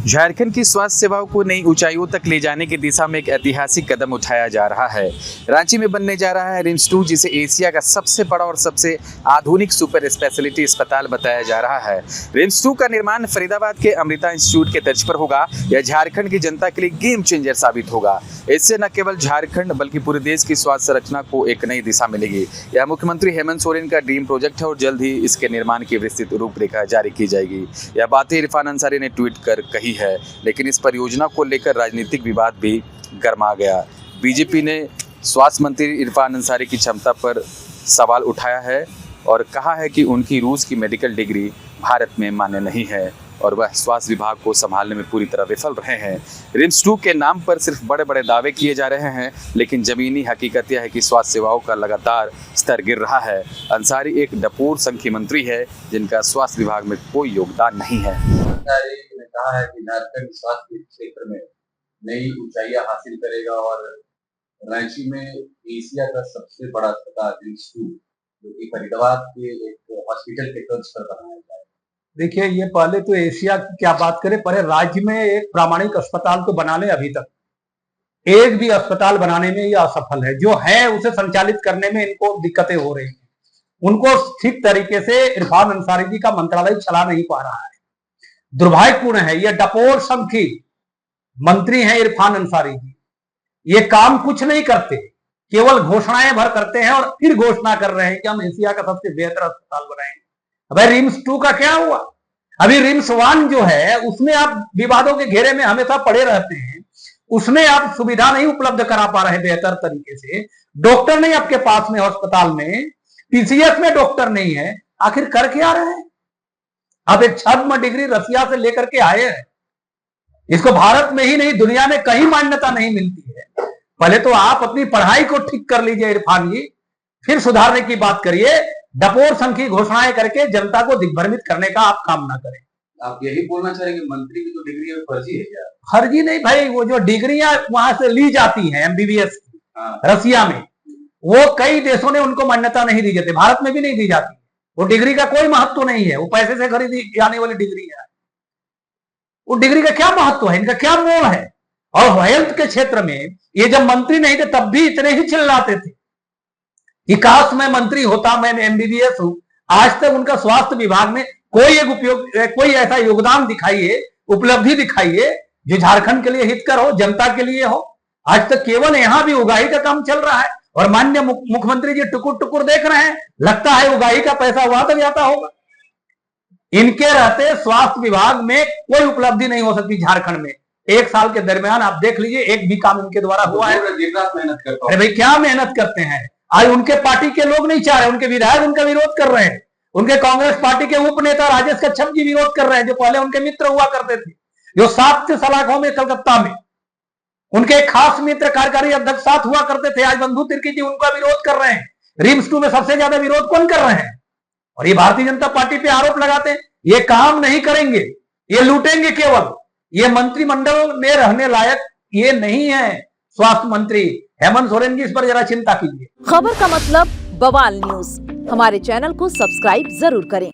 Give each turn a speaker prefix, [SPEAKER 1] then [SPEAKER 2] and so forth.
[SPEAKER 1] झारखंड की स्वास्थ्य सेवाओं को नई ऊंचाइयों तक ले जाने की दिशा में एक ऐतिहासिक कदम उठाया जा रहा है। रांची में बनने जा रहा है रिम्स 2, जिसे एशिया का सबसे बड़ा और सबसे आधुनिक सुपर स्पेशलिटी अस्पताल बताया जा रहा है। रिम्स 2 का निर्माण फरीदाबाद के अमृता इंस्टीट्यूट के तर्ज पर होगा। यह झारखंड की जनता के लिए गेम चेंजर साबित होगा। इससे न केवल झारखंड बल्कि पूरे देश की स्वास्थ्य संरचना को एक नई दिशा मिलेगी। यह मुख्यमंत्री हेमंत सोरेन का ड्रीम प्रोजेक्ट है और जल्द ही इसके निर्माण की विस्तृत रूपरेखा जारी की जाएगी। यह बातें इरफान अंसारी ने ट्वीट कर कही है, लेकिन इस परियोजना को लेकर राजनीतिक विवाद भी गर्मा गया। बीजेपी ने स्वास्थ्य मंत्री इरफान अंसारी की क्षमता पर सवाल उठाया है और कहा है कि उनकी रूस की मेडिकल डिग्री भारत में मान्य नहीं है और वह स्वास्थ्य विभाग को संभालने में पूरी तरह विफल रहे हैं। रिम्स 2 के नाम पर सिर्फ बड़े बड़े दावे किए जा रहे हैं, लेकिन जमीनी हकीकत यह है कि स्वास्थ्य सेवाओं का लगातार स्तर गिर रहा है। अंसारी एक डपोर संघीय मंत्री है जिनका स्वास्थ्य विभाग में कोई योगदान नहीं है।
[SPEAKER 2] ने कहा है कि झारखंड स्वास्थ्य क्षेत्र में नई ऊंचाइयां हासिल करेगा और रांची में एशिया का सबसे बड़ा अस्पताल रिम्स 2 जो कि फरीदाबाद के एक हॉस्पिटल के तर्ज पर बनाया जाएगा।
[SPEAKER 3] देखिए, ये पहले तो एशिया की क्या बात करें, पहले राज्य में एक प्रामाणिक अस्पताल तो बना ले। अभी तक एक भी अस्पताल बनाने में ये असफल है। जो है उसे संचालित करने में इनको दिक्कतें हो रही हैं। उनको ठीक तरीके से इरफान अंसारी जी का मंत्रालय चला नहीं पा रहा है। दुर्भाग्यपूर्ण है। ये डपोर संघ की मंत्री हैं इरफान अंसारी जी। ये काम कुछ नहीं करते, केवल घोषणाएं भर करते हैं और फिर घोषणा कर रहे हैं कि हम एशिया का सबसे बेहतर अस्पताल बनाएंगे। अबे रिम्स 2 का क्या हुआ? अभी रिम्स 1 जो है उसमें आप विवादों के घेरे में हमेशा पड़े रहते हैं। उसमें आप सुविधा नहीं उपलब्ध करा पा रहे बेहतर तरीके से। डॉक्टर नहीं आपके पास में अस्पताल में, पीसीएस में डॉक्टर नहीं है। आखिर कर क्या रहे हैं? आप एक छद्म डिग्री रसिया से लेकर के आए हैं। इसको भारत में ही नहीं दुनिया में कहीं मान्यता नहीं मिलती है। पहले तो आप अपनी पढ़ाई को ठीक कर लीजिए इरफान जी, फिर सुधारने की बात करिए। डपोर संघ की घोषणाएं करके जनता को दिग्भ्रमित करने का आप काम ना करें।
[SPEAKER 2] आप यही बोलना चाहेंगे मंत्री की जो डिग्री है फर्जी है क्या?
[SPEAKER 3] फर्जी नहीं भाई, वो जो डिग्रियां वहां से ली जाती हैं एमबीबीएस की रसिया में, वो कई देशों ने उनको मान्यता नहीं दी जाती। भारत में भी नहीं दी जाती। वो डिग्री का कोई महत्व नहीं है। वो पैसे से खरीदी जाने वाली डिग्री है। वो डिग्री का क्या महत्व है? इनका क्या मोल है? और हेल्थ के क्षेत्र में ये जब मंत्री नहीं थे तब भी इतने ही चिल्लाते थे कि काश मैं मंत्री होता, मैं एमबीबीएस हूं। आज तक उनका स्वास्थ्य विभाग में कोई ऐसा योगदान दिखाइए, उपलब्धि दिखाइए जो झारखंड के लिए हितकर हो, जनता के लिए हो। आज तक केवल यहां भी उगाही का काम चल रहा है और माननीय मुख्यमंत्री जी टुकुर टुकुर देख रहे हैं। लगता है उगाही का पैसा वहां तक जाता होगा। इनके रहते स्वास्थ्य विभाग में कोई उपलब्धि नहीं हो सकती झारखंड में। 1 साल के दरमियान आप देख लीजिए, एक भी काम इनके द्वारा हुआ है?
[SPEAKER 2] मेहनत करता
[SPEAKER 3] अरे भाई, क्या मेहनत करते हैं? आज उनके पार्टी के लोग नहीं चाह रहे, उनके विधायक उनका विरोध कर रहे हैं। उनके कांग्रेस पार्टी के उप नेता राजेश कच्छप जी विरोध कर रहे हैं, जो पहले उनके मित्र हुआ करते थे, जो 7 से सलाखों में कलकत्ता में उनके खास मित्र कार्यकारी अध्यक्ष साथ हुआ करते थे। आज बंधु तिर्की जी उनका विरोध कर रहे हैं। रिम्स 2 में सबसे ज्यादा विरोध कौन कर रहे हैं? और ये भारतीय जनता पार्टी पे आरोप लगाते हैं ये काम नहीं करेंगे, ये लूटेंगे केवल। ये मंत्रिमंडल में रहने लायक ये नहीं है। स्वास्थ्य मंत्री हेमंत सोरेन जी, इस पर जरा चिंता कीजिए।
[SPEAKER 4] खबर का मतलब बवाल न्यूज। हमारे चैनल को सब्सक्राइब जरूर करें।